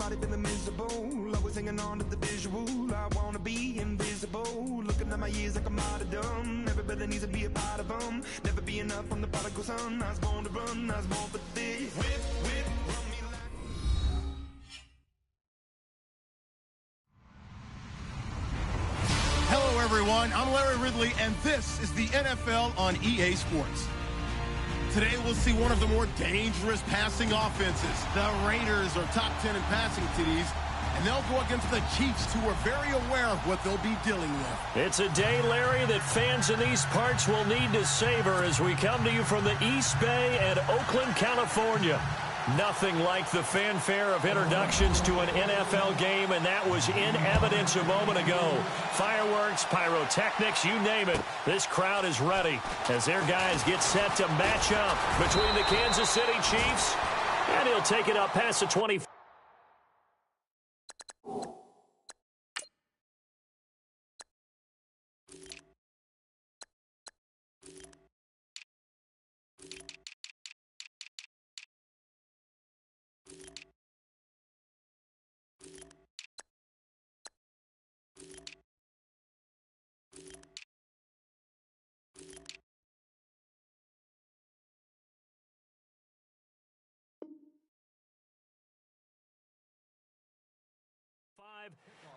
body feeling miserable. Always hanging on to the visual. I wanna be invisible. Looking at my years like I'm out of dumb. Everybody needs to be a part of them. Never be enough from the prodigal son. I was born to run, I was born for this. Whip, whip, run me like... Hello, everyone. I'm Larry Ridley, and this is the NFL on EA Sports. Today, we'll see one of the more dangerous passing offenses. The Raiders are top 10 in passing TDs, and they'll go against the Chiefs, who are very aware of what they'll be dealing with. It's a day, Larry, that fans in these parts will need to savor as we come to you from the East Bay and Oakland, California. Nothing like the fanfare of introductions to an NFL game, and that was in evidence a moment ago. Fireworks, pyrotechnics, you name it. This crowd is ready as their guys get set to match up between the Kansas City Chiefs, and he'll take it up past the 20.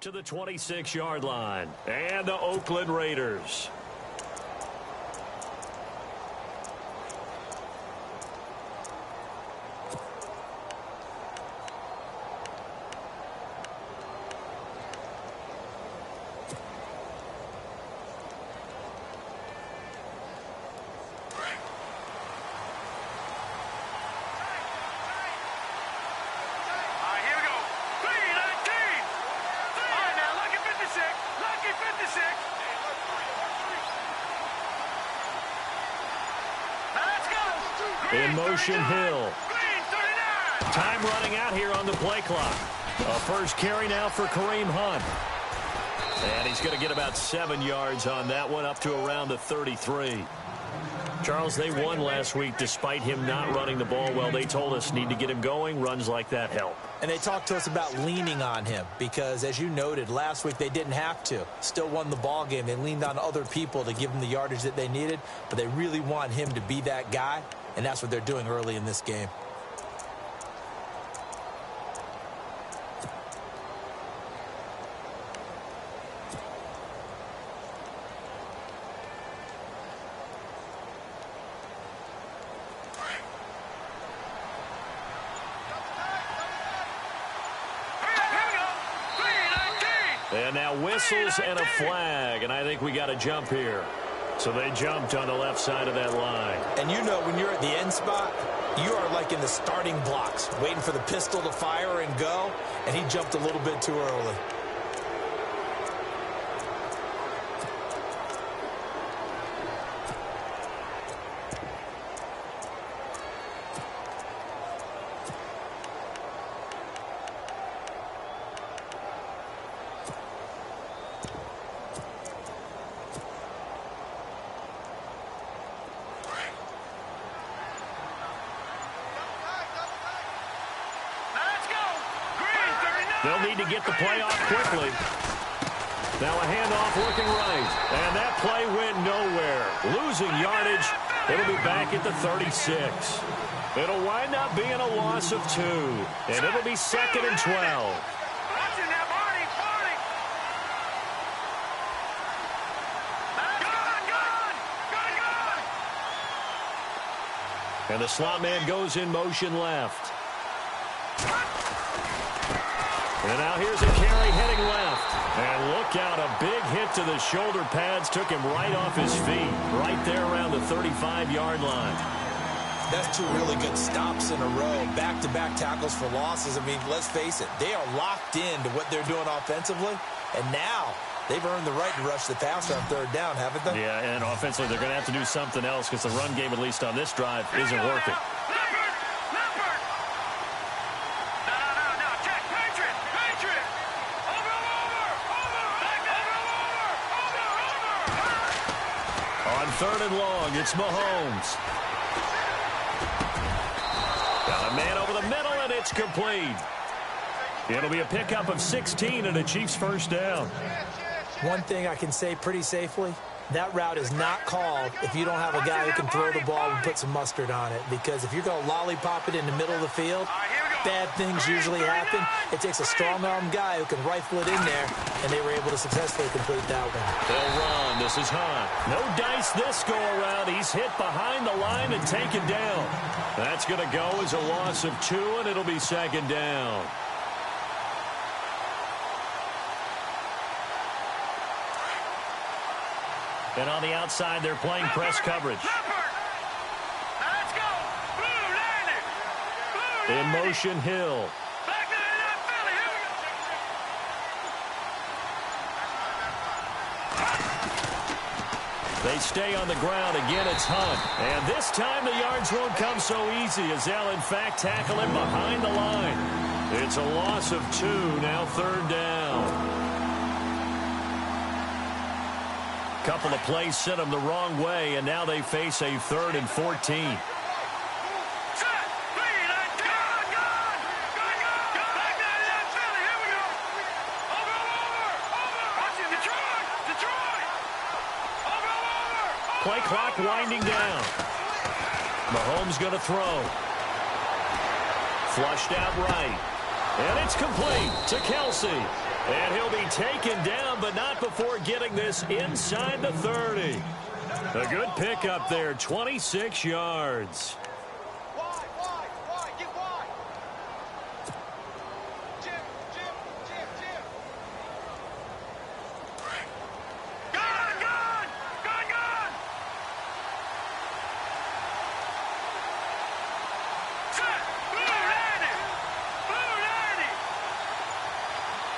To the 26-yard line, and the Oakland Raiders. In motion, Hill. Time running out here on the play clock. A first carry now for Kareem Hunt. And he's going to get about 7 yards on that one, up to around the 33. Charles, they won last week despite him not running the ball well. They told us need to get him going. Runs like that help. And they talked to us about leaning on him because, as you noted, last week they didn't have to. Still won the ball game. They leaned on other people to give them the yardage that they needed, but they really want him to be that guy, and that's what they're doing early in this game. And now whistles and a flag, and I think we got a jump here. So they jumped on the left side of that line. And you know, when you're at the end spot, you are like in the starting blocks, waiting for the pistol to fire and go, and he jumped a little bit too early. They'll need to get the play off quickly. Now a handoff looking right. And that play went nowhere. Losing yardage. It'll be back at the 36. It'll wind up being a loss of 2. And it'll be 2nd and 12. And the slot man goes in motion left. And now here's a carry heading left. And look out, a big hit to the shoulder pads. Took him right off his feet. Right there around the 35-yard line. That's 2 really good stops in a row. Back-to-back tackles for losses. I mean, let's face it. They are locked into what they're doing offensively. And now they've earned the right to rush the passer on 3rd down, haven't they? Yeah, and offensively they're going to have to do something else because the run game, at least on this drive, isn't working. On 3rd and long, it's Mahomes. Got a man over the middle, and it's complete. It'll be a pickup of 16 and a Chiefs first down. One thing I can say pretty safely, that route is not called if you don't have a guy who can throw the ball and put some mustard on it. Because if you're going to lollipop it in the middle of the field, bad things usually happen. It takes a strong-arm guy who can rifle it in there, and they were able to successfully complete that one. They'll run. This is Hunt. No dice this go-around. He's hit behind the line and taken down. That's going to go as a loss of 2, and it'll be second down. And on the outside, they're playing press coverage. In motion, Hill. They stay on the ground. Again, it's Hunt. And this time, the yards won't come so easy as they'll, in fact, tackle him behind the line. It's a loss of 2, now third down. Couple of plays sent them the wrong way, and now they face a 3rd and 14. Play clock winding down. Mahomes going to throw. Flushed out right. And it's complete to Kelsey. And he'll be taken down, but not before getting this inside the 30. A good pickup there, 26 yards.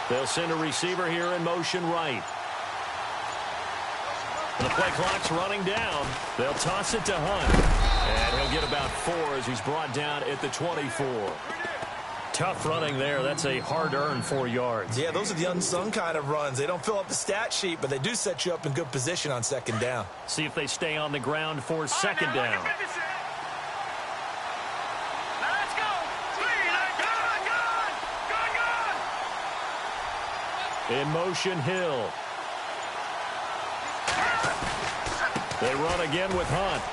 They'll send a receiver here in motion right. The play clock's running down. They'll toss it to Hunt. And he'll get about 4 as he's brought down at the 24. Tough running there. That's a hard-earned 4 yards. Yeah, those are the unsung kind of runs. They don't fill up the stat sheet, but they do set you up in good position on second down. See if they stay on the ground for second down. In motion, Hill. They run again with Hunt.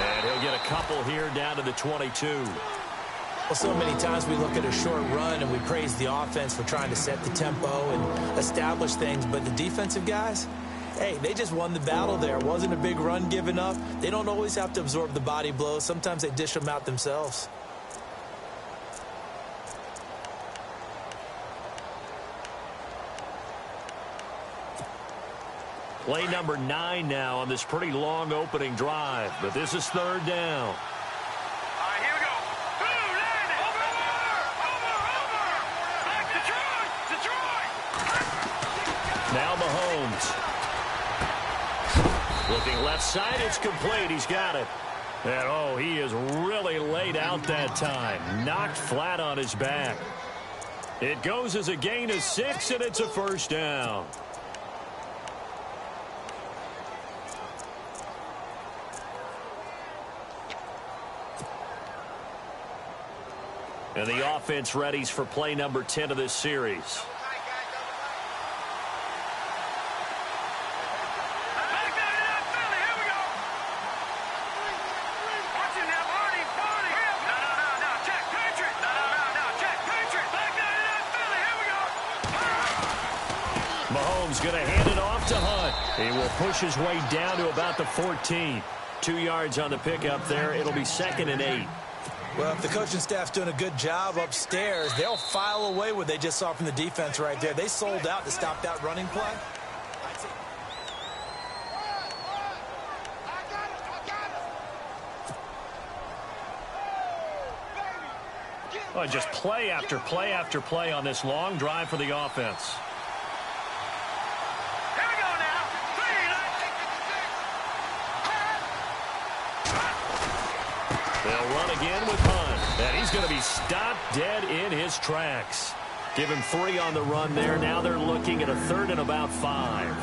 And he'll get a couple here down to the 22. Well, so many times we look at a short run and we praise the offense for trying to set the tempo and establish things. But the defensive guys, hey, they just won the battle there. It wasn't a big run given up. They don't always have to absorb the body blows. Sometimes they dish them out themselves. Play number 9 now on this pretty long opening drive. But this is third down. All right, here we go. Over. Back Detroit. Now Mahomes. Looking left side, it's complete. He's got it. And, oh, he is really laid out that time. Knocked flat on his back. It goes as a gain of 6, and it's a first down. And the offense readies for play number 10 of this series. Mahomes going to hand it off to Hunt. He will push his way down to about the 14. 2 yards on the pickup there. It'll be 2nd and 8. Well, if the coaching staff's doing a good job upstairs, they'll file away what they just saw from the defense right there. They sold out to stop that running play. Well, just play after play after play on this long drive for the offense. They'll run again with Hunt. And he's going to be stopped dead in his tracks. Give him 3 on the run there. Now they're looking at a 3rd and about 5.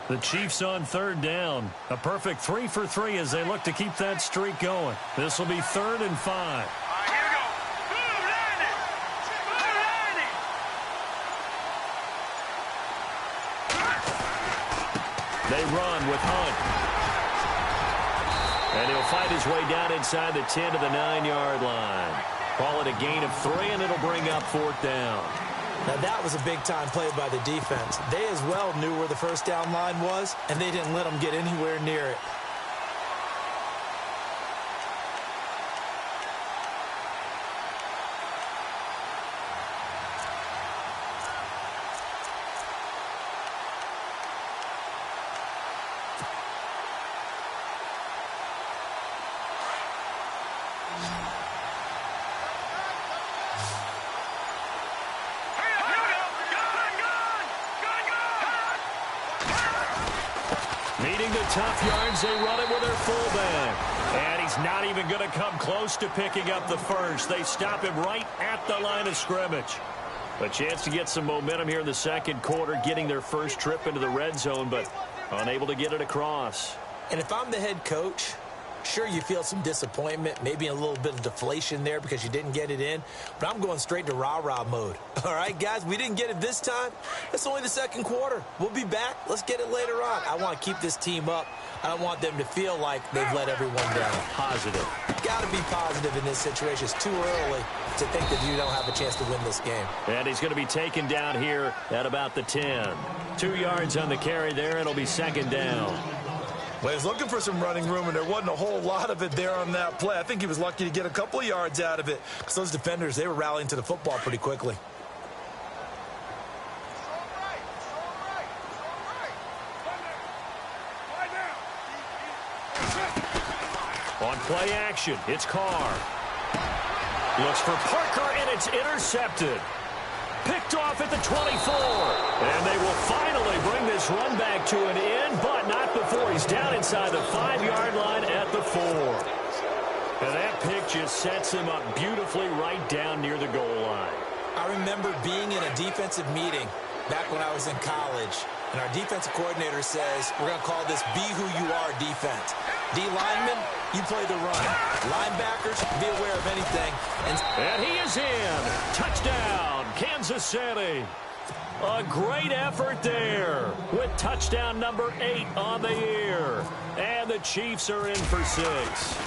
The Chiefs on third down. A perfect 3 for 3 as they look to keep that streak going. This will be 3rd and 5. Here we go. They run with Hunt. And he'll fight his way down inside the 10 to the 9-yard line. Call it a gain of 3, and it'll bring up 4th down. Now, that was a big-time play by the defense. They as well knew where the first down line was, and they didn't let them get anywhere near it. Needing the tough yards, they run it with their fullback. And he's not even going to come close to picking up the first. They stop him right at the line of scrimmage. A chance to get some momentum here in the second quarter, getting their first trip into the red zone, but unable to get it across. And if I'm the head coach, sure, you feel some disappointment, maybe a little bit of deflation there because you didn't get it in, but I'm going straight to rah-rah mode. All right, guys, we didn't get it this time. It's only the second quarter. We'll be back. Let's get it later on. I want to keep this team up. I don't want them to feel like they've let everyone down. Positive. Got to be positive in this situation. It's too early to think that you don't have a chance to win this game. And he's going to be taken down here at about the 10. 2 yards on the carry there. It'll be 2nd down. Well, he was looking for some running room, and there wasn't a whole lot of it there on that play. I think he was lucky to get a couple of yards out of it because those defenders, they were rallying to the football pretty quickly. On play action, it's Carr. Looks for Parker, and it's intercepted. Picked off at the 24. And they will finally bring this run back to an end, but not before he's down inside the 5-yard line at the 4. And that pick just sets him up beautifully right down near the goal line. I remember being in a defensive meeting back when I was in college, and our defensive coordinator says, we're going to call this Be Who You Are defense. D linemen, you play the run. Linebackers, be aware of anything. And he is in. Touchdown, Kansas City. A great effort there with touchdown number 8 on the year. And the Chiefs are in for 6.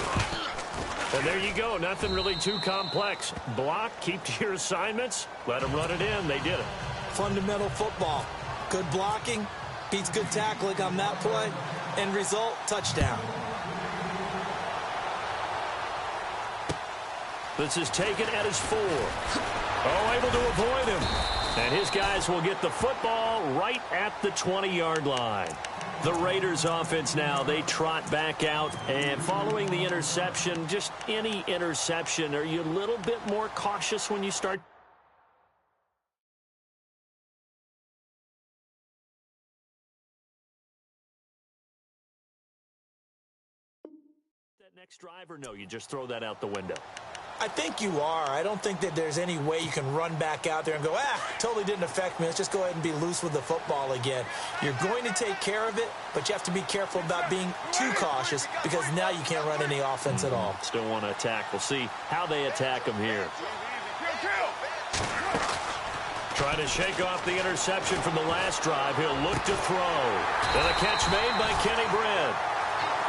And there you go. Nothing really too complex. Block, keep to your assignments, let them run it in. They did it. Fundamental football. Good blocking beats good tackling on that play. End result, touchdown. This is taken at his 4. Oh, able to avoid him. And his guys will get the football right at the 20-yard line. The Raiders offense now, they trot back out. And following the interception, just any interception, are you a little bit more cautious when you start? That next drive, or no, you just throw that out the window? I think you are. I don't think that there's any way you can run back out there and go, totally didn't affect me. Let's just go ahead and be loose with the football again. You're going to take care of it, but you have to be careful about being too cautious because now you can't run any offense at all. Still want to attack. We'll see how they attack him here. Trying to shake off the interception from the last drive. He'll look to throw. And a catch made by Kenny Britt.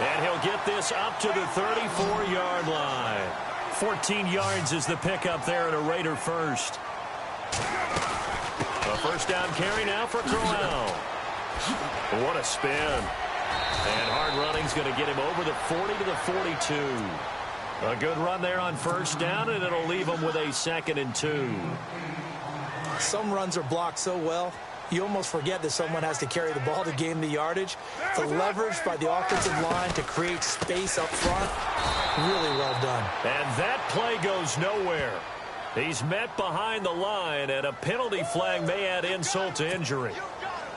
And he'll get this up to the 34-yard line. 14 yards is the pickup there at a Raider first. A first down carry now for Crowell. What a spin. And hard running's going to get him over the 40 to the 42. A good run there on first down, and it'll leave him with a 2nd and 2. Some runs are blocked so well, you almost forget that someone has to carry the ball to gain the yardage. The leverage by the offensive line to create space up front, really well done. And that play goes nowhere. He's met behind the line, and a penalty flag may add insult to injury.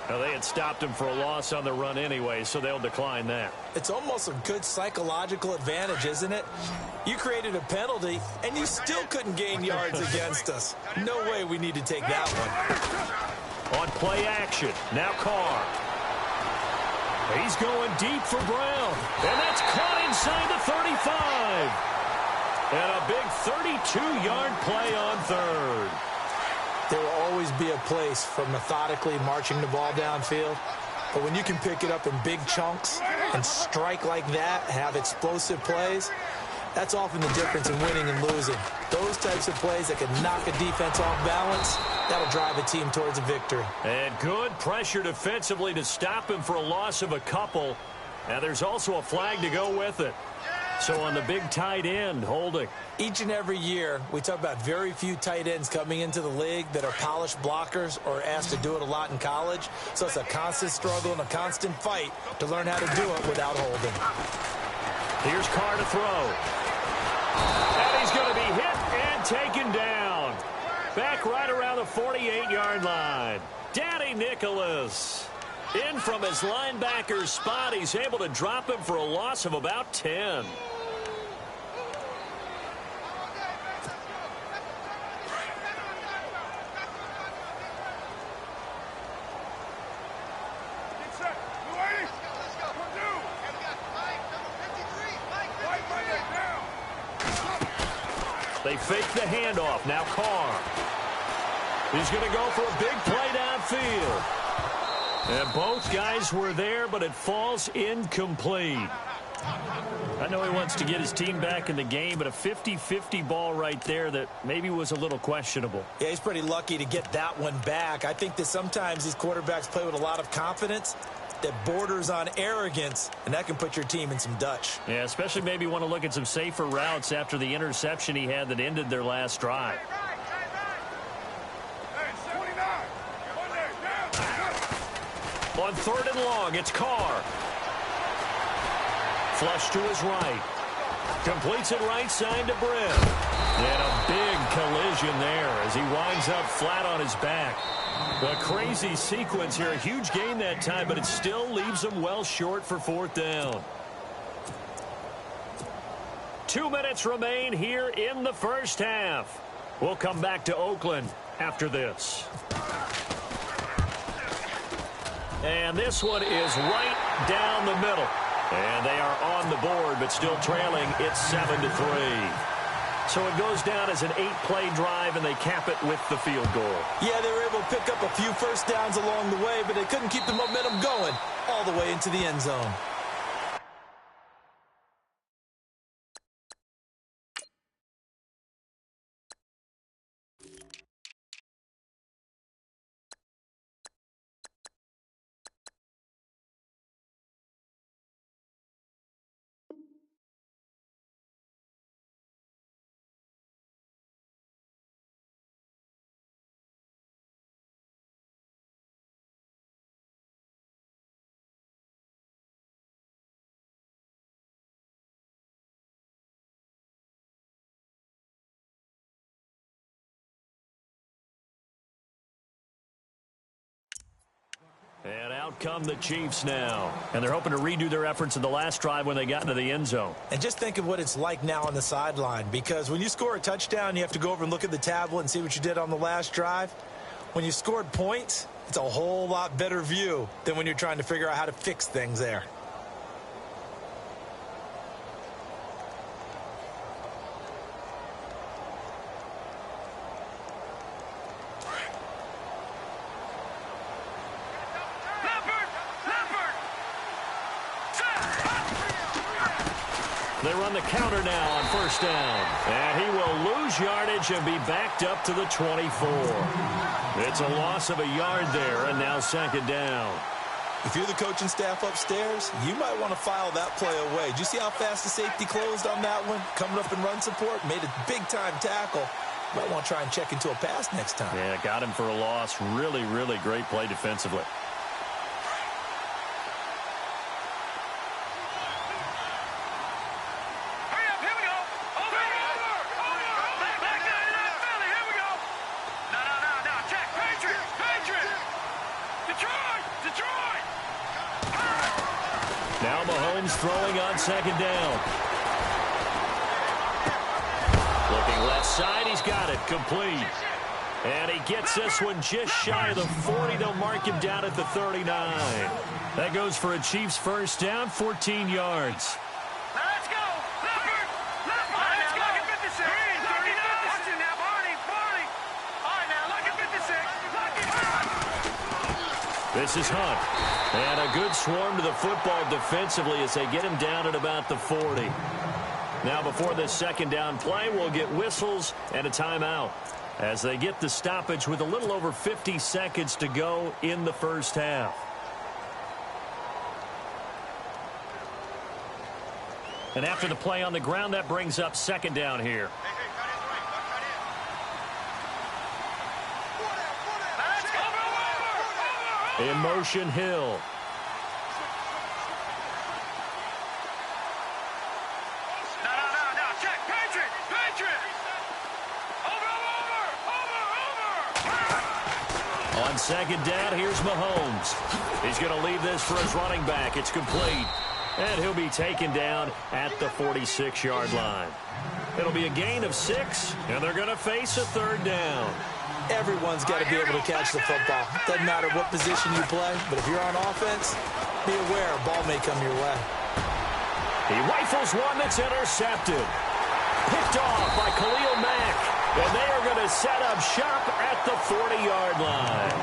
Now, they had stopped him for a loss on the run anyway, so they'll decline that. It's almost a good psychological advantage, isn't it? You created a penalty, and you still couldn't gain yards against us. No way we need to take that one. On play action, now Carr. He's going deep for Brown. And that's caught inside the 35. And a big 32-yard play on third. There will always be a place for methodically marching the ball downfield. But when you can pick it up in big chunks and strike like that, have explosive plays, that's often the difference in winning and losing. Those types of plays that can knock a defense off balance, that'll drive a team towards a victory. And good pressure defensively to stop him for a loss of a couple. And there's also a flag to go with it. So on the big tight end, holding. Each and every year, we talk about very few tight ends coming into the league that are polished blockers or asked to do it a lot in college. So it's a constant struggle and a constant fight to learn how to do it without holding. Here's Carr to throw. And he's going to be hit and taken down. Back right around the 48-yard line. Danny Nicholas. In from his linebacker's spot. He's able to drop him for a loss of about 10. They fake the handoff. Now Carr. He's going to go for a big play downfield. And both guys were there, but it falls incomplete. I know he wants to get his team back in the game, but a 50-50 ball right there that maybe was a little questionable. Yeah, he's pretty lucky to get that one back. I think that sometimes these quarterbacks play with a lot of confidence that borders on arrogance, and that can put your team in some Dutch. Yeah, especially maybe want to look at some safer routes after the interception he had that ended their last drive. On third and long, it's Carr. Flush to his right. Completes it right side to Brim. And a big collision there as he winds up flat on his back. A crazy sequence here. A huge gain that time, but it still leaves him well short for fourth down. 2 minutes remain here in the first half. We'll come back to Oakland after this. And this one is right down the middle. And they are on the board, but still trailing. It's 7-3. So it goes down as an 8-play drive, and they cap it with the field goal. Yeah, they were able to pick up a few first downs along the way, but they couldn't keep the momentum going all the way into the end zone. And out come the Chiefs now. And they're hoping to redo their efforts in the last drive when they got into the end zone. And just think of what it's like now on the sideline, because when you score a touchdown, you have to go over and look at the tablet and see what you did on the last drive. When you scored points, it's a whole lot better view than when you're trying to figure out how to fix things there. They run the counter now on first down. And he will lose yardage and be backed up to the 24. It's a loss of a yard there, and now second down. If you're the coaching staff upstairs, you might want to file that play away. Did you see how fast the safety closed on that one? Coming up in run support, made a big-time tackle. Might want to try and check into a pass next time. Yeah, got him for a loss. Really, really great play defensively. Now Mahomes throwing on second down. Looking left side, he's got it, complete. And he gets this one just shy of the 40. They'll mark him down at the 39. That goes for a Chiefs first down, 14 yards. Let's go! Leopard! Let's go! Look at 56! 39! Watch it now, Barney! All right, now, look at 56! This is Hunt. And a good swarm to the football defensively as they get him down at about the 40. Now, before this second down play, we'll get whistles and a timeout as they get the stoppage with a little over 50 seconds to go in the first half. And after the play on the ground, that brings up second down here. In motion, Hill. No, check, Patriot! Over! On second down, here's Mahomes. He's going to leave this for his running back. It's complete. And he'll be taken down at the 46-yard line. It'll be a gain of 6, and they're going to face a third down. Everyone's got to be able to catch the football. Doesn't matter what position you play, but if you're on offense, be aware a ball may come your way. He rifles one that's intercepted. Picked off by Khalil Mack. And they are going to set up shop at the 40-yard line.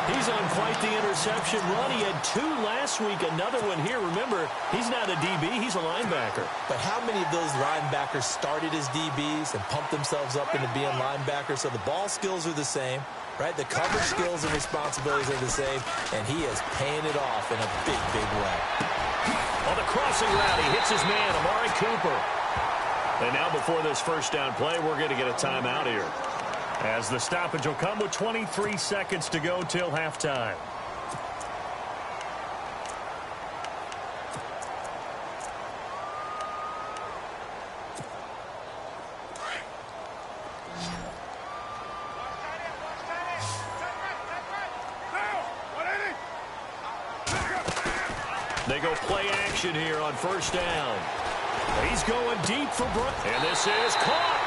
He's on quite the interception run. He had 2 last week, another one here. Remember, he's not a DB, he's a linebacker. But how many of those linebackers started as DBs and pumped themselves up into being linebackers? So the ball skills are the same, right? The coverage skills and responsibilities are the same, and he is paying it off in a big, big way. On the crossing route, he hits his man, Amari Cooper. And now before this first down play, we're going to get a timeout here, as the stoppage will come with 23 seconds to go till halftime. They go play action here on first down. He's going deep for Brook. And this is caught.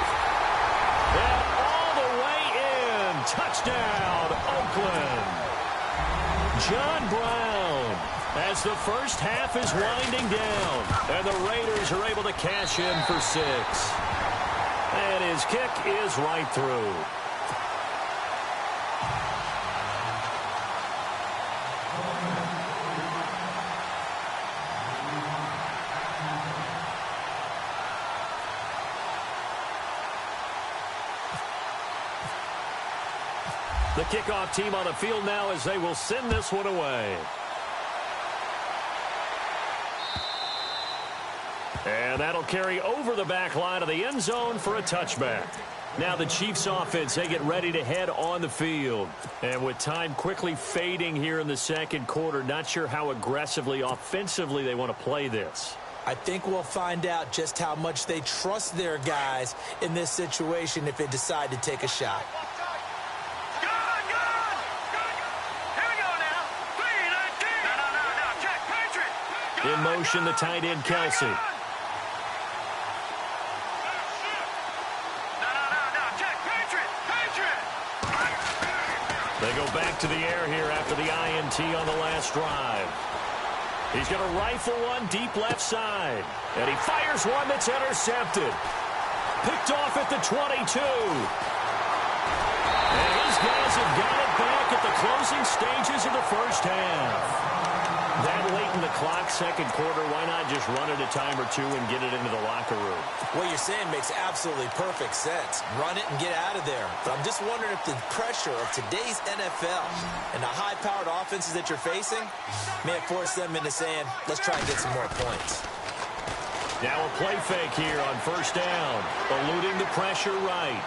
And all the way in. Touchdown, Oakland. John Brown, as the first half is winding down. And the Raiders are able to cash in for 6. And his kick is right through. The kickoff team on the field now as they will send this one away. And that'll carry over the back line of the end zone for a touchback. Now the Chiefs offense, they get ready to head on the field. And with time quickly fading here in the second quarter, not sure how aggressively, offensively they want to play this. I think we'll find out just how much they trust their guys in this situation if they decide to take a shot. In motion, the tight end, Kelsey. They go back to the air here after the INT on the last drive. He's going to rifle one deep left side. And he fires one that's intercepted. Picked off at the 22. And his guys have got it back at the closing stages of the first half. That late in the clock, second quarter, why not just run it a time or two and get it into the locker room? What you're saying makes absolutely perfect sense. Run it and get out of there. But I'm just wondering if the pressure of today's NFL and the high-powered offenses that you're facing may have forced them into saying, let's try and get some more points. Now a play fake here on first down, eluding the pressure right.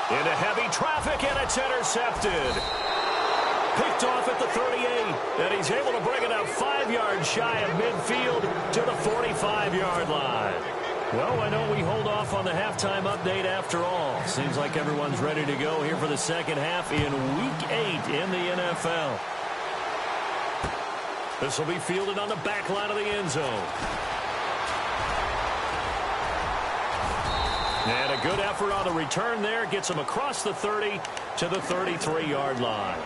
Into heavy traffic, and it's intercepted. Picked off at the 38, and he's able to bring it up 5 yards shy of midfield to the 45-yard line. Well, I know we hold off on the halftime update after all. Seems like everyone's ready to go here for the second half in Week 8 in the NFL. This will be fielded on the back line of the end zone. And a good effort on the return there. Gets them across the 30 to the 33-yard line.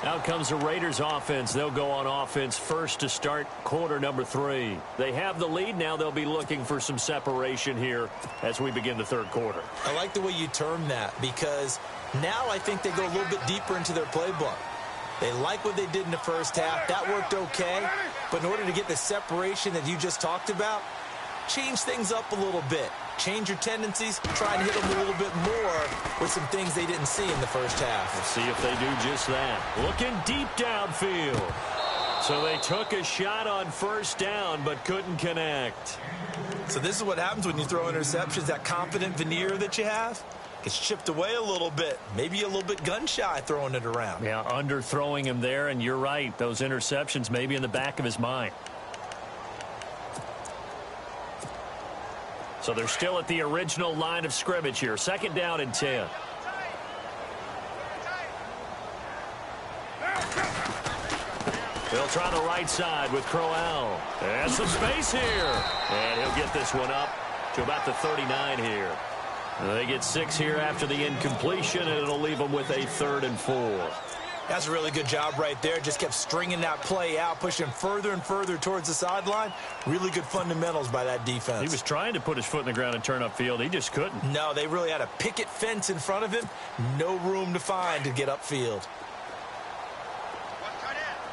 Out comes the Raiders offense. They'll go on offense first to start quarter number 3. They have the lead. Now they'll be looking for some separation here as we begin the third quarter. I like the way you term that, because now I think they go a little bit deeper into their playbook. They like what they did in the first half. That worked okay. But in order to get the separation that you just talked about, change things up a little bit. Change your tendencies. Try and hit them a little bit more with some things they didn't see in the first half. Let's see if they do just that. Looking deep downfield. So they took a shot on first down but couldn't connect. So this is what happens when you throw interceptions. That confident veneer that you have gets chipped away a little bit. Maybe a little bit gun-shy throwing it around. Yeah, underthrowing him there, and you're right. Those interceptions may be in the back of his mind. So they're still at the original line of scrimmage here. Second down and 10. They'll try the right side with Crowell. And some space here. And he'll get this one up to about the 39 here. They get 6 here after the incompletion, and it'll leave them with a 3rd and 4. That's a really good job right there. Just kept stringing that play out, pushing further and further towards the sideline. Really good fundamentals by that defense. He was trying to put his foot in the ground and turn upfield. He just couldn't. No, they really had a picket fence in front of him. No room to find to get upfield.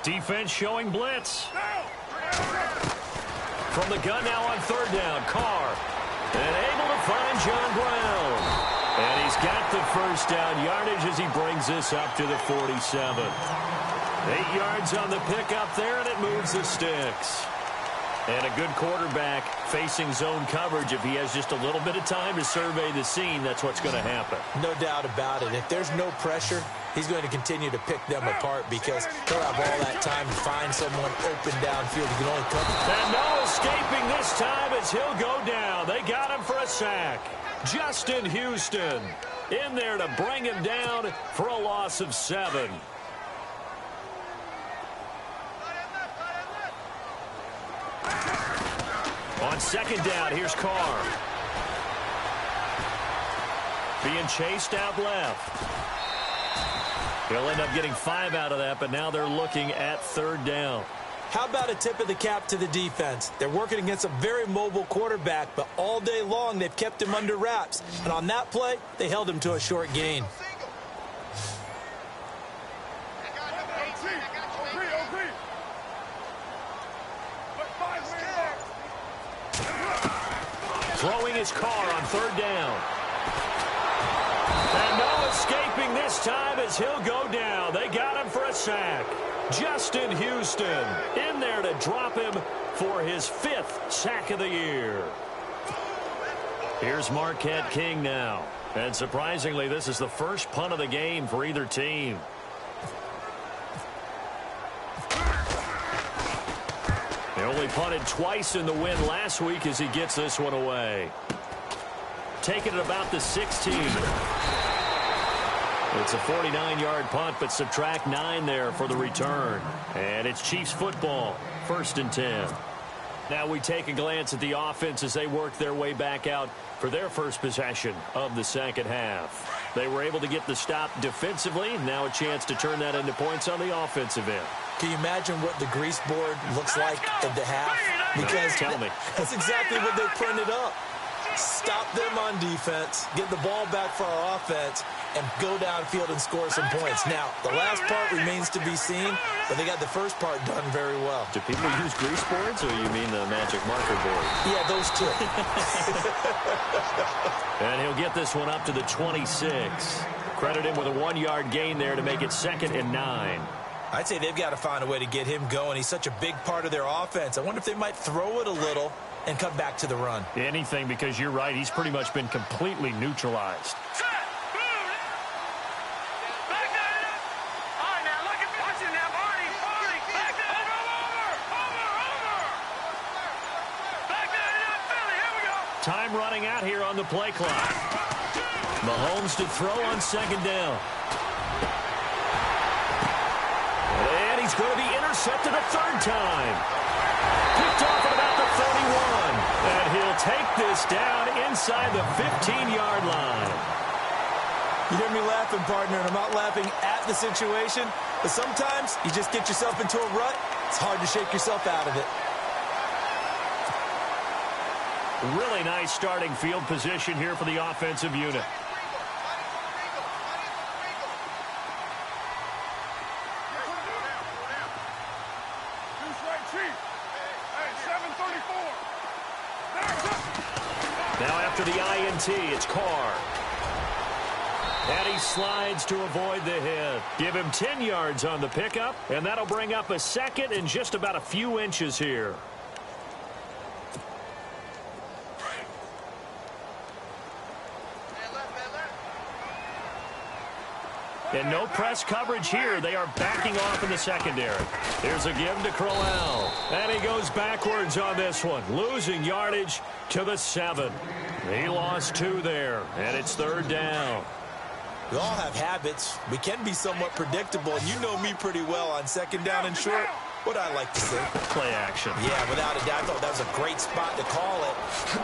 Defense showing blitz. From the gun now on 3rd down. Carr. And able to find John Brown. And he's got the first down yardage as he brings this up to the 47. 8 yards on the pickup there, and it moves the sticks. And a good quarterback facing zone coverage. If he has just a little bit of time to survey the scene, that's what's going to happen. No doubt about it. If there's no pressure, he's going to continue to pick them apart because he'll have all that time to find someone open downfield. He can only cover. And no escaping this time as he'll go down. They got him for a sack. Justin Houston in there to bring him down for a loss of 7. On second down, here's Carr. Being chased out left. He'll end up getting 5 out of that, but now they're looking at 3rd down. How about a tip of the cap to the defense? They're working against a very mobile quarterback, but all day long they've kept him under wraps. And on that play, they held him to a short gain. Throwing his Carr on 3rd down. And no escaping this time as he'll go down. They got him for a sack. Justin Houston in there to drop him for his 5th sack of the year. Here's Marquette King now. And surprisingly, this is the first punt of the game for either team. They only punted twice in the win last week as he gets this one away. Taking it about the 16. It's a 49-yard punt, but subtract 9 there for the return. And it's Chiefs football, 1st and 10. Now we take a glance at the offense as they work their way back out for their first possession of the second half. They were able to get the stop defensively. Now a chance to turn that into points on the offensive end. Can you imagine what the grease board looks like at the half? Because tell me. That's exactly what they printed up. Stop them on defense, get the ball back for our offense, and go downfield and score some points. Now, the last part remains to be seen, but they got the first part done very well. Do people use grease boards, or you mean the magic marker board? Yeah, those two. And he'll get this one up to the 26. Credit him with a 1-yard gain there to make it 2nd and 9. I'd say they've got to find a way to get him going. He's such a big part of their offense. I wonder if they might throw it a little and come back to the run. Anything, because you're right. He's pretty much been completely neutralized. Time running out here on the play clock. Mahomes to throw on 2nd down. And he's going to be intercepted a 3rd time. Picked off at about the 31. And he'll take this down inside the 15-yard line. You hear me laughing, partner, and I'm not laughing at the situation, but sometimes you just get yourself into a rut. It's hard to shake yourself out of it. Really nice starting field position here for the offensive unit. Now after the INT, it's Carr. And he slides to avoid the hit. Give him 10 yards on the pickup, and that'll bring up a second and just about a few inches here. And no press coverage here. They are backing off in the secondary. Here's a give to Crowell. And he goes backwards on this one, losing yardage to the 7. He lost 2 there, and it's third down. We all have habits. We can be somewhat predictable, and you know me pretty well on second down and short. What I like to say. Play action. Yeah, without a doubt. I thought that was a great spot to call it.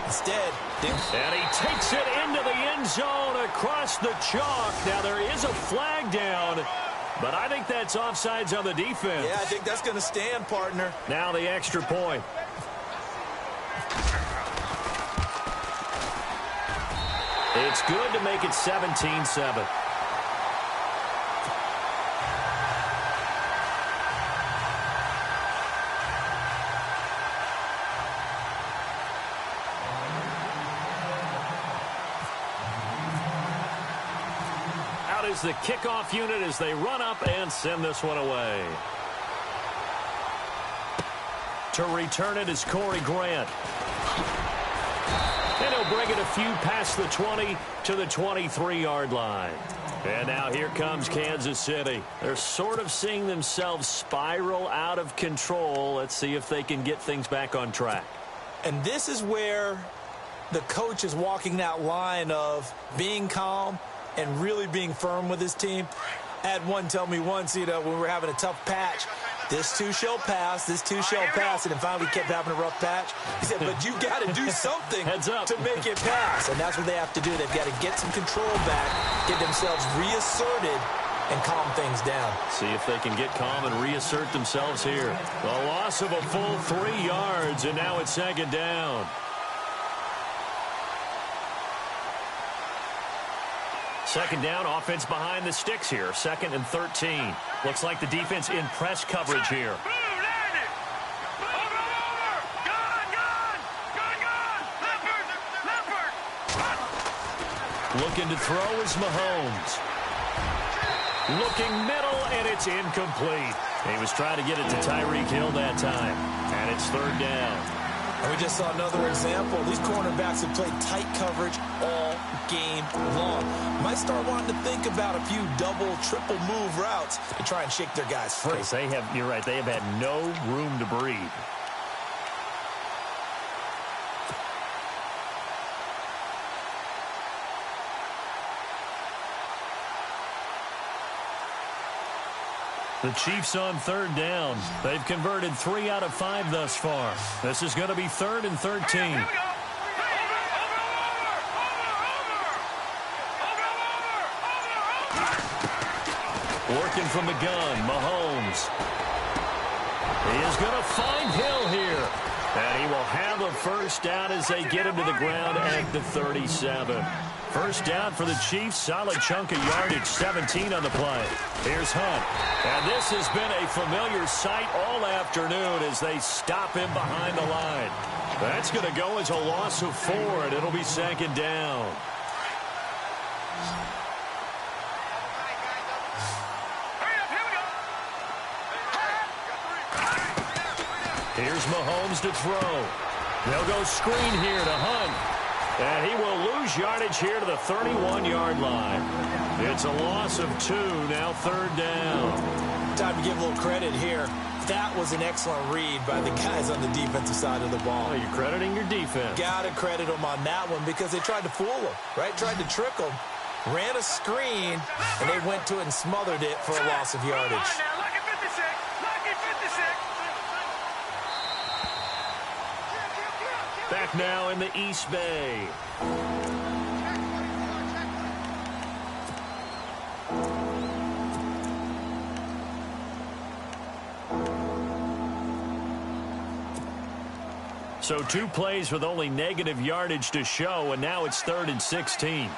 Instead, and he takes it into the end zone across the chalk. Now, there is a flag down, but I think that's offsides on the defense. Yeah, I think that's going to stand, partner. Now the extra point. It's good to make it 17-7. Out is the kickoff unit as they run up and send this one away. To return it is Corey Grant. And he'll bring it a few past the 20 to the 23-yard line. And now here comes Kansas City. They're sort of seeing themselves spiral out of control. Let's see if they can get things back on track. And this is where the coach is walking that line of being calm and really being firm with his team. I had one tell me once, when we were having a tough patch, this too shall pass, this too shall pass, and then finally kept having a rough patch. He said, but you got to do something to make it pass, and that's what they have to do. They've got to get some control back, get themselves reasserted, and calm things down. See if they can get calm and reassert themselves here. A loss of a full 3 yards, and now it's second down. Second down, offense behind the sticks here. 2nd and 13. Looks like the defense in press coverage here. Looking to throw is Mahomes. Looking middle, and it's incomplete. He was trying to get it to Tyreek Hill that time. And it's third down. And we just saw another example. These cornerbacks have played tight coverage all game long. Might start wanting to think about a few double, triple move routes to try and shake their guys free. They have, you're right, they have had no room to breathe. The Chiefs on third down. They've converted 3 out of 5 thus far. This is going to be 3rd and 13. Working from the gun, Mahomes. He is going to find Hill here. And he will have a first down as they get him to the ground at the 37. First down for the Chiefs. Solid chunk of yardage, 17 on the play. Here's Hunt. And this has been a familiar sight all afternoon as they stop him behind the line. That's going to go as a loss of 4, and it'll be second down. Here's Mahomes to throw. They'll go screen here to Hunt. And he will lose yardage here to the 31-yard line. It's a loss of 2, now third down. Time to give a little credit here. That was an excellent read by the guys on the defensive side of the ball. Oh, you're crediting your defense. Got to credit them on that one because they tried to fool them, right? Tried to trick them. Ran a screen, and they went to it and smothered it for a loss of yardage. Back now in the East Bay. So 2 plays with only negative yardage to show, and now it's 3rd and 16.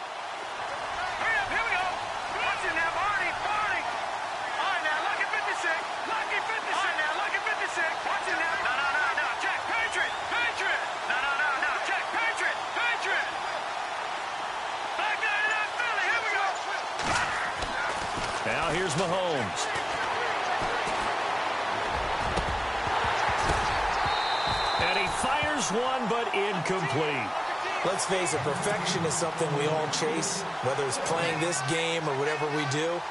Now here's Mahomes. And he fires one, but incomplete. Let's face it, perfection is something we all chase, whether it's playing this game or whatever we do.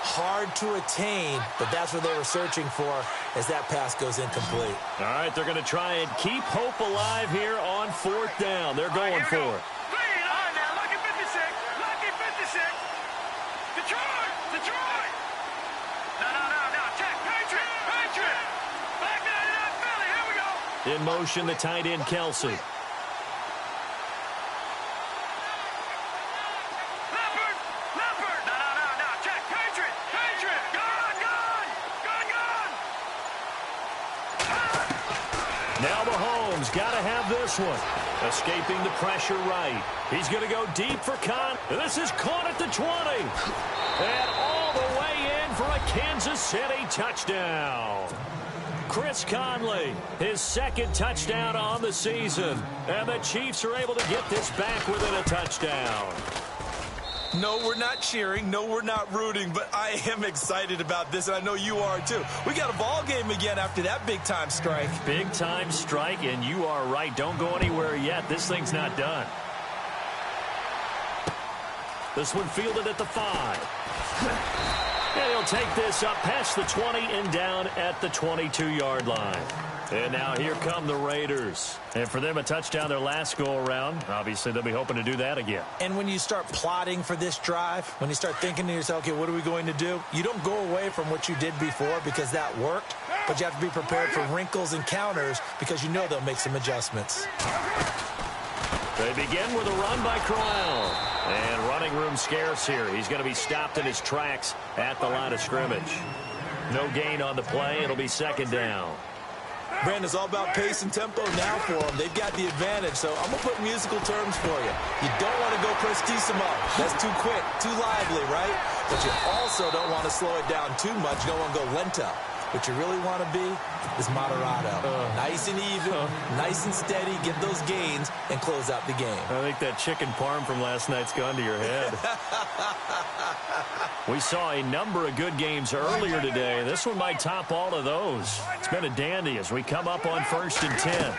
Hard to attain, but that's what they were searching for as that pass goes incomplete. All right, they're going to try and keep hope alive here on 4th down. They're going for it. In motion, the tight end, Kelsey. Now Mahomes got to have this one. Escaping the pressure right. He's going to go deep for Con. This is caught at the 20. And all the way in for a Kansas City touchdown. Chris Conley, his 2nd touchdown on the season. And the Chiefs are able to get this back within a touchdown. No, we're not cheering. No, we're not rooting. But I am excited about this, and I know you are too. We got a ball game again after that big-time strike. Big-time strike, and you are right. Don't go anywhere yet. This thing's not done. This one fielded at the 5. And he'll take this up past the 20 and down at the 22-yard line. And now here come the Raiders. And for them, a touchdown their last go-around. Obviously, they'll be hoping to do that again. And when you start plotting for this drive, when you start thinking to yourself, okay, what are we going to do? You don't go away from what you did before because that worked. But you have to be prepared for wrinkles and counters because you know they'll make some adjustments. They begin with a run by Crowell. And running room scarce here. He's going to be stopped in his tracks at the line of scrimmage. No gain on the play. It'll be 2nd down. Brandon, it's all about pace and tempo now for them. They've got the advantage, so I'm going to put musical terms for you. You don't want to go prestissimo. That's too quick, too lively, right? But you also don't want to slow it down too much. You don't want to go lento. What you really want to be is moderato. Nice and even, nice and steady, get those gains, and close out the game. I think that chicken parm from last night's gone to your head. We saw a number of good games earlier today. This one might top all of those. It's been a dandy as we come up on 1st and 10.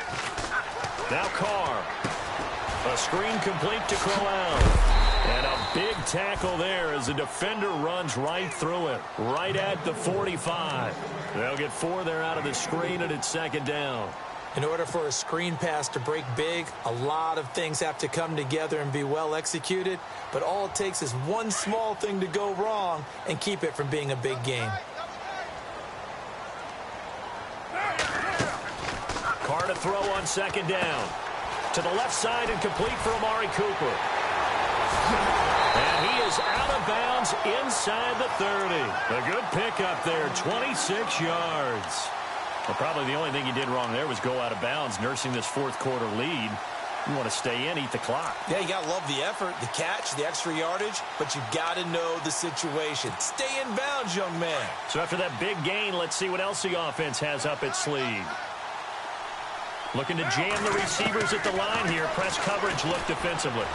Now Carr. A screen complete to Crowell. And a big tackle there as the defender runs right through it, right at the 45. They'll get 4 there out of the screen, and it's 2nd down. In order for a screen pass to break big, a lot of things have to come together and be well executed. But all it takes is one small thing to go wrong and keep it from being a big game. Carr to throw on 2nd down. To the left side and complete for Amari Cooper. And he is out of bounds inside the 30. A good pickup there, 26 yards. Well, probably the only thing he did wrong there was go out of bounds, nursing this 4th quarter lead. You want to stay in, eat the clock. Yeah, you got to love the effort, the catch, the extra yardage, but you got to know the situation. Stay in bounds, young man. So after that big gain, let's see what else the offense has up its sleeve. Looking to jam the receivers at the line here. Press coverage look defensively.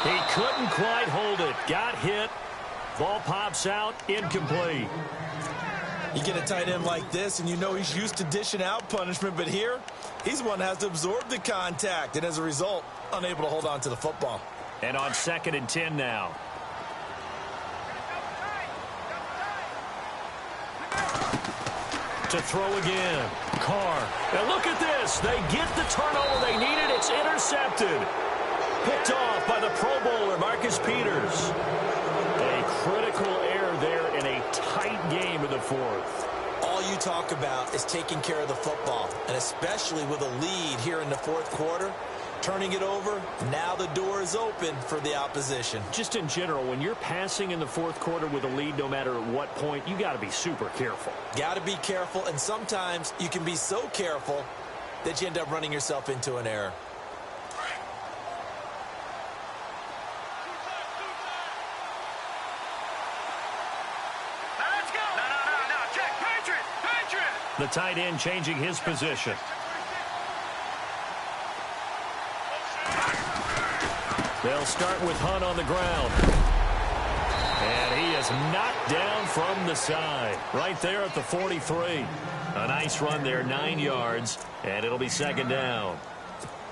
He couldn't quite hold it. Got hit. Ball pops out. Incomplete. You get a tight end like this, and you know he's used to dishing out punishment, but here, he's the one that has to absorb the contact, and as a result, unable to hold on to the football. And on 2nd and 10 now. To throw again. Carr. And look at this. They get the turnover they needed. It's intercepted. Picked off by the Pro Bowler, Marcus Peters. A critical error there in a tight game in the 4th. All you talk about is taking care of the football, and especially with a lead here in the fourth quarter. Turning it over, now the door is open for the opposition. Just in general, when you're passing in the fourth quarter with a lead, no matter at what point, you got to be super careful. Got to be careful, and sometimes you can be so careful that you end up running yourself into an error. Let's go. No. Check. Patriot. The tight end changing his position. They'll start with Hunt on the ground. And he is knocked down from the side. Right there at the 43. A nice run there, 9 yards. And it'll be second down.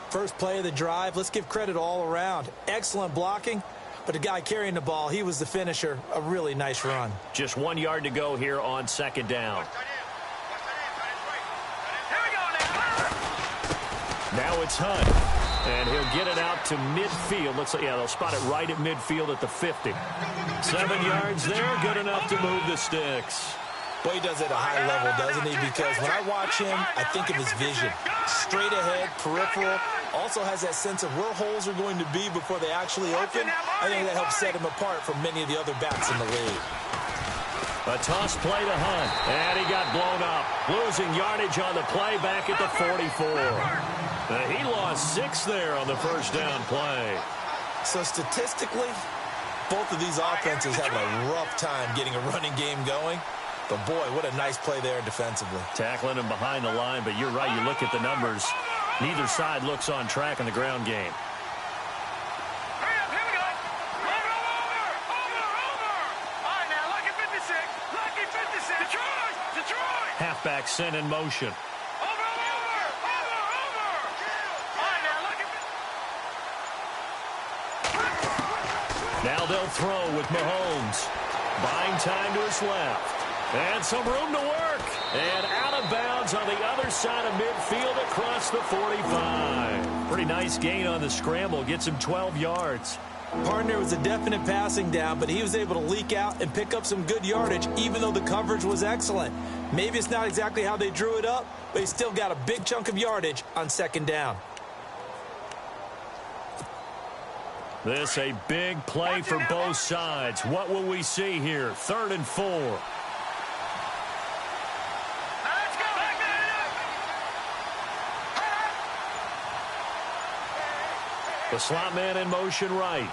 First play of the drive, let's give credit all around. Excellent blocking, but the guy carrying the ball, he was the finisher. A really nice run. Just 1 yard to go here on second down. Here we go now. Now it's Hunt. And he'll get it out to midfield. They'll spot it right at midfield at the 50. 7 yards there, good enough to move the sticks. Boy, he does it at a high level, doesn't he? Because when I watch him, I think of his vision. Straight ahead, peripheral. Also has that sense of where holes are going to be before they actually open. I think that helps set him apart from many of the other backs in the league. A toss play to Hunt. And he got blown up. Losing yardage on the play back at the 44. He lost 6 there on the first down play. So statistically, both of these offenses having a rough time getting a running game going. But boy, what a nice play there defensively. Tackling him behind the line, but you're right. You look at the numbers. Neither side looks on track in the ground game. Hurry up, here we go. Over. All right, now, lucky 56. Lucky 56. Detroit. Halfback sent in motion. Over. All right, now, lucky 56. Now they'll throw with Mahomes. Buying time to his left. And some room to work. And out of bounds on the other side of midfield across the 45. Pretty nice gain on the scramble. Gets him 12 yards. Partner was a definite passing down, but he was able to leak out and pick up some good yardage, even though the coverage was excellent. Maybe it's not exactly how they drew it up, but he still got a big chunk of yardage on second down. This a big play for both sides. What will we see here? 3rd and 4. Let's go. The slot man in motion right.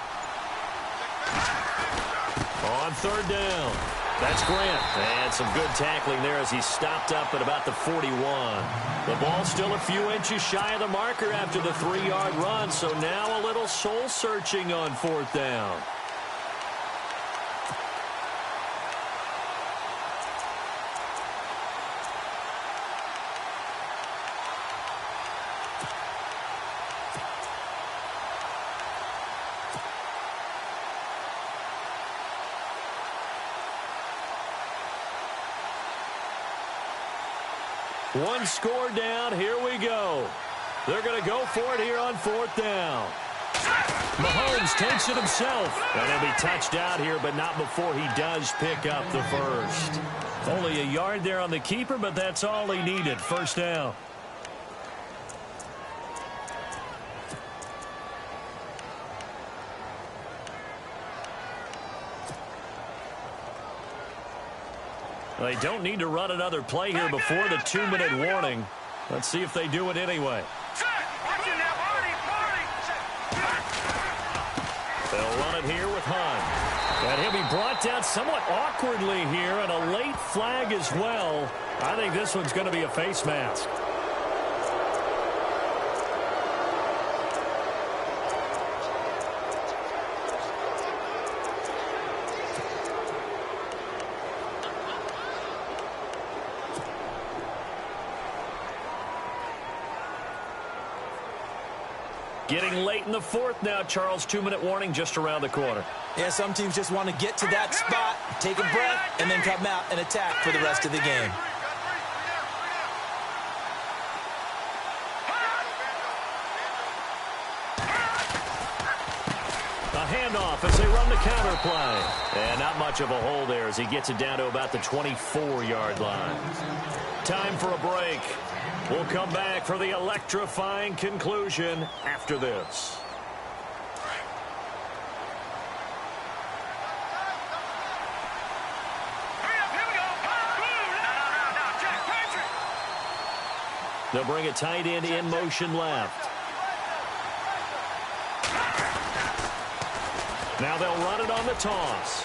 On 3rd down. That's Grant. And some good tackling there as he stopped up at about the 41. The ball still a few inches shy of the marker after the 3-yard run, so now a little soul-searching on 4th down. One score down. Here we go. They're going to go for it here on 4th down. Mahomes takes it himself. And he'll be touched out here, but not before he does pick up the first. Only a yard there on the keeper, but that's all he needed. 1st down. They don't need to run another play here before the 2-minute warning. Let's see if they do it anyway. They'll run it here with Hunt. And he'll be brought down somewhat awkwardly here, and a late flag as well. I think this one's going to be a face mask. Getting late in the 4th now, Charles. 2-minute warning just around the corner. Yeah, some teams just want to get to that spot, take a breath, and then come out and attack for the rest of the game. A handoff as they run the counter play. And not much of a hole there as he gets it down to about the 24-yard line. Time for a break. We'll come back for the electrifying conclusion after this. They'll bring a tight end in motion left. Now they'll run it on the toss.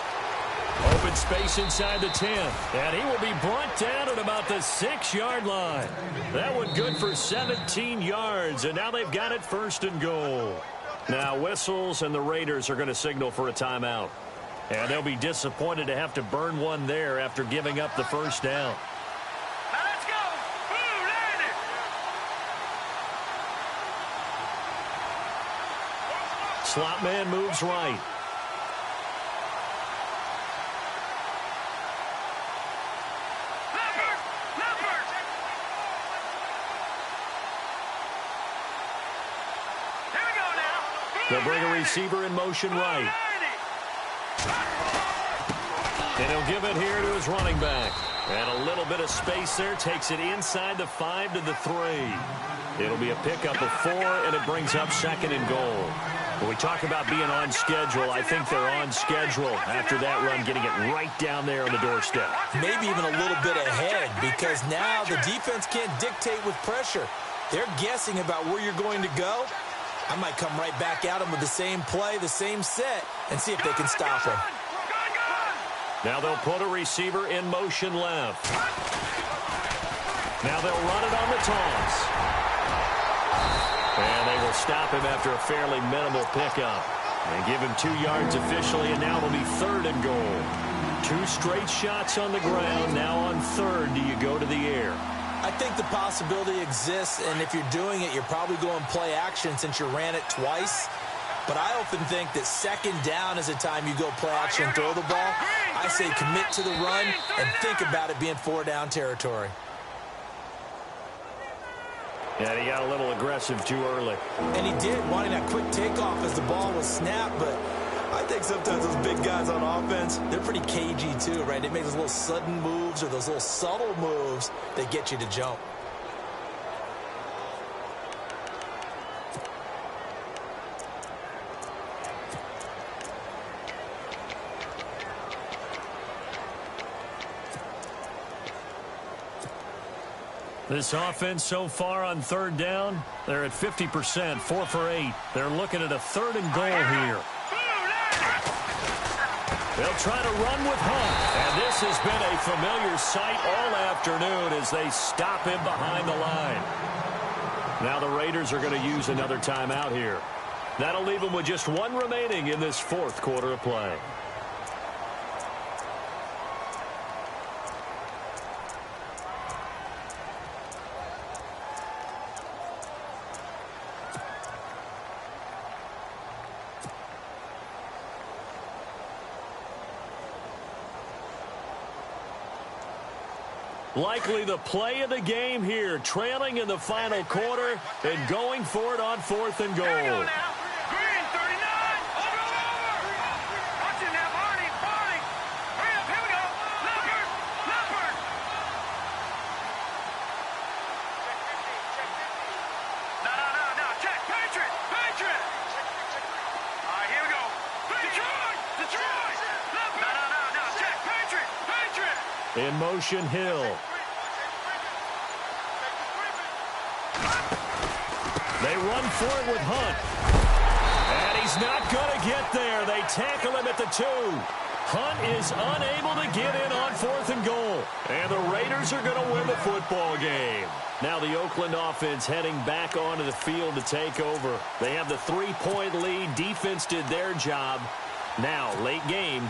Open space inside the 10. And he will be brought down at about the 6-yard line. That one good for 17 yards. And now they've got it 1st and goal. Now whistles and the Raiders are going to signal for a timeout. And they'll be disappointed to have to burn one there after giving up the first down. Slot man moves right. They'll bring a receiver in motion right. And he'll give it here to his running back. And a little bit of space there takes it inside the 5 to the 3. It'll be a pickup of 4, and it brings up 2nd and goal. When we talk about being on schedule, I think they're on schedule after that run, getting it right down there on the doorstep. Maybe even a little bit ahead, because now the defense can't dictate with pressure. They're guessing about where you're going to go. I might come right back at them with the same play, the same set, and see if they can stop him. Now they'll put a receiver in motion left. Now they'll run it on the toss. And they will stop him after a fairly minimal pickup. And give him 2 yards officially, and now it'll be 3rd and goal. 2 straight shots on the ground. Now on 3rd, do you go to the air? I think the possibility exists, and if you're doing it, you're probably going play action since you ran it twice. But I often think that 2nd down is the time you go play action and throw the ball. I say commit to the run and think about it being 4-down territory. Yeah, he got a little aggressive too early. And he did, wanting that quick takeoff as the ball was snapped. But I think sometimes those big guys on offense, they're pretty cagey too, right? They make those little sudden moves or those little subtle moves that get you to jump. This offense so far on 3rd down, they're at 50%, 4 for 8. They're looking at a 3rd and goal here. They'll try to run with Hunt. And this has been a familiar sight all afternoon as they stop him behind the line. Now the Raiders are going to use another timeout here. That'll leave them with just 1 remaining in this 4th quarter of play. Likely the play of the game here, trailing in the final quarter and going for it on 4th and goal. Green, 39. Over. Watch it now, Barney. Hurry up, here we go. Leopard. No. Check. Patriot. All right, here we go. Detroit. No. Check. Patriot. In motion, Hill. They run for it with Hunt. And he's not going to get there. They tackle him at the 2. Hunt is unable to get in on 4th and goal. And the Raiders are going to win the football game. Now the Oakland offense heading back onto the field to take over. They have the 3-point lead. Defense did their job. Now, late game.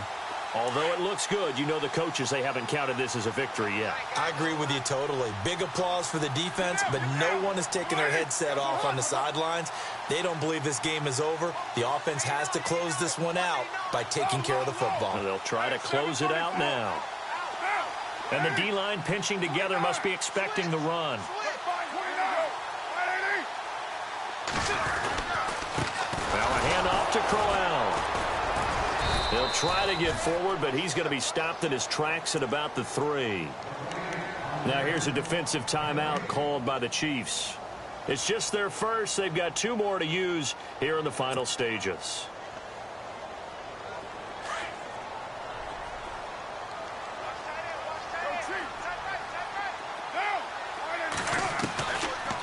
Although it looks good, you know the coaches, they haven't counted this as a victory yet. I agree with you totally. Big applause for the defense, but no one is taking their headset off on the sidelines. They don't believe this game is over. The offense has to close this one out by taking care of the football. And they'll try to close it out now. And the D-line pinching together must be expecting the run. Now a handoff to Crowell. try to get forward, but he's going to be stopped in his tracks at about the 3. Now here's a defensive timeout called by the Chiefs. It's just their first. They've got 2 more to use here in the final stages.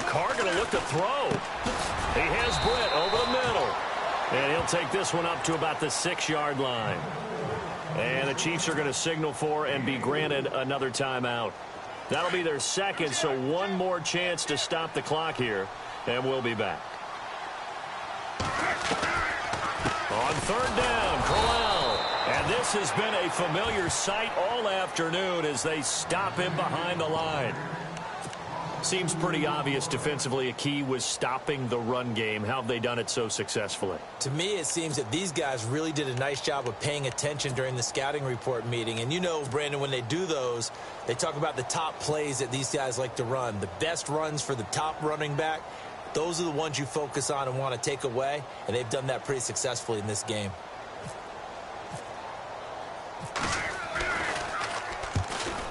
Carr going to look to throw. He has Britt over the middle. And he'll take this one up to about the 6-yard line. And the Chiefs are going to signal for and be granted another timeout. That'll be their second, so one more chance to stop the clock here. And we'll be back. On 3rd down, Crowell. And this has been a familiar sight all afternoon as they stop him behind the line. Seems pretty obvious defensively a key was stopping the run game. How have they done it so successfully? To me, it seems that these guys really did a nice job of paying attention during the scouting report meeting. And you know, Brandon, when they do those, they talk about the top plays that these guys like to run. The best runs for the top running back, those are the ones you focus on and want to take away. And they've done that pretty successfully in this game.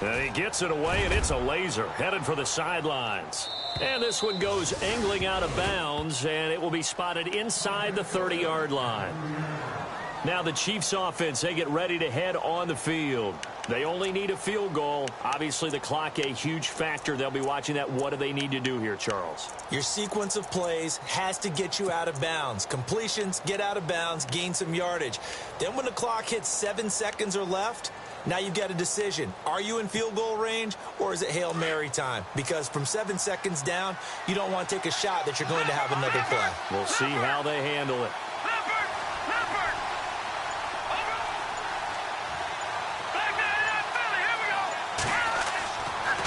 And he gets it away, and it's a laser headed for the sidelines. And this one goes angling out of bounds, and it will be spotted inside the 30-yard line. Now the Chiefs offense, they get ready to head on the field. They only need a field goal. Obviously, the clock a huge factor. They'll be watching that. What do they need to do here, Charles? Your sequence of plays has to get you out of bounds. Completions, get out of bounds, gain some yardage. Then when the clock hits 7 seconds or left, now you've got a decision. Are you in field goal range, or is it Hail Mary time? Because from 7 seconds down, you don't want to take a shot that you're going to have another play. We'll see how they handle it.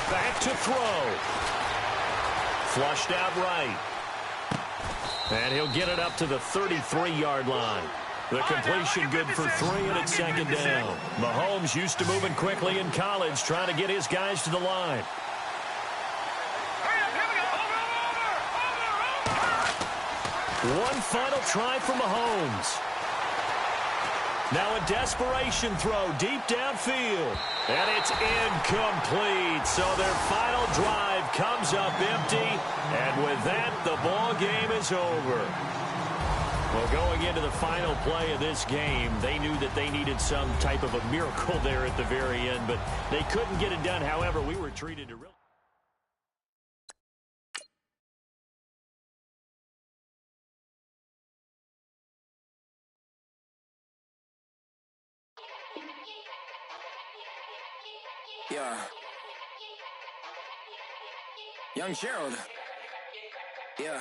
Back to throw. Flushed out right. And he'll get it up to the 33-yard line. The completion good for 3, and it's 2nd down. Mahomes used to moving quickly in college, trying to get his guys to the line. One final try for Mahomes. Now a desperation throw deep downfield. And it's incomplete. So their final drive comes up empty. And with that, the ball game is over. Well, going into the final play of this game, they knew that they needed some type of a miracle there at the very end, but they couldn't get it done. However, we were treated to really... Yeah. Young Gerald. Yeah.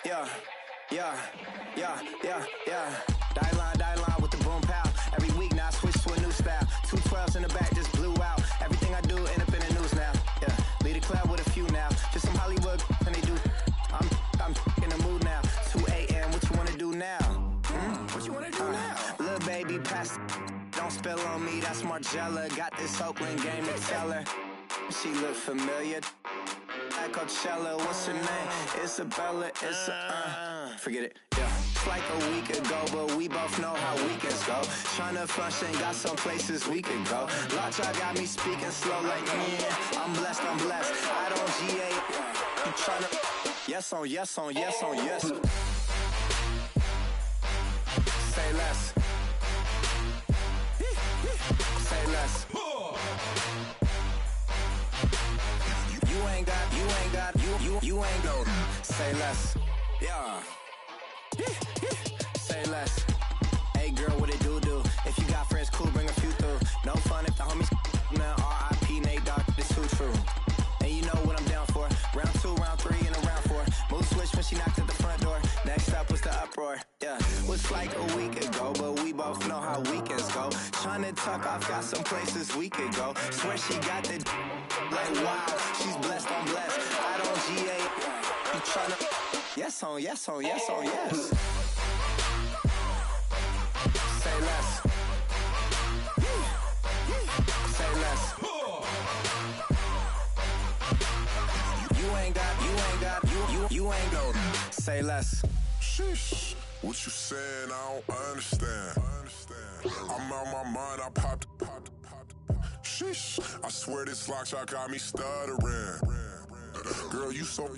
Yeah. Die line with the boom pow. Every week now I switch to a new style. 2 12s in the back just blew out. Everything I do end up in the news now. Yeah. Lead a club with a few now. Just some Hollywood and they do. I'm in the mood now. 2 a.m. What you wanna do now? What you wanna do now? Little baby pass. Don't spill on me. That's Margella. Got this Oakland game to tell her. She look familiar. At Coachella, what's her name? Isabella, forget it, yeah. It's like a week ago, but we both know how weekends go. Tryna function, got some places we could go. Lot y'all got me speaking slow like, yeah, I'm blessed. I don't GA, you tryna, yes on yes. Say less. Say less. You ain't go. Say less. Yeah. Say less. Hey girl, what it do? If you got friends, cool, bring a few through. No fun if the homies man. R.I.P. Nate Dogg, this too true. And you know what I'm down for. Round 2, round 3, and a round 4. Mood switch when she knocked at the front door. Next up was the uproar. Yeah. Was like a week ago, but we both know how weekends go. Tryna tuck off, got some places we could go. Swear she got the like wow, she's blessed, I'm blessed. I don't GA. You tryna yes on yes. Say less. Say less. You ain't got, you ain't go. Say less. Sheesh, what you saying? I don't understand. I'm out my mind. I popped. Sheesh, I swear this lock shot got me stuttering. Girl, you so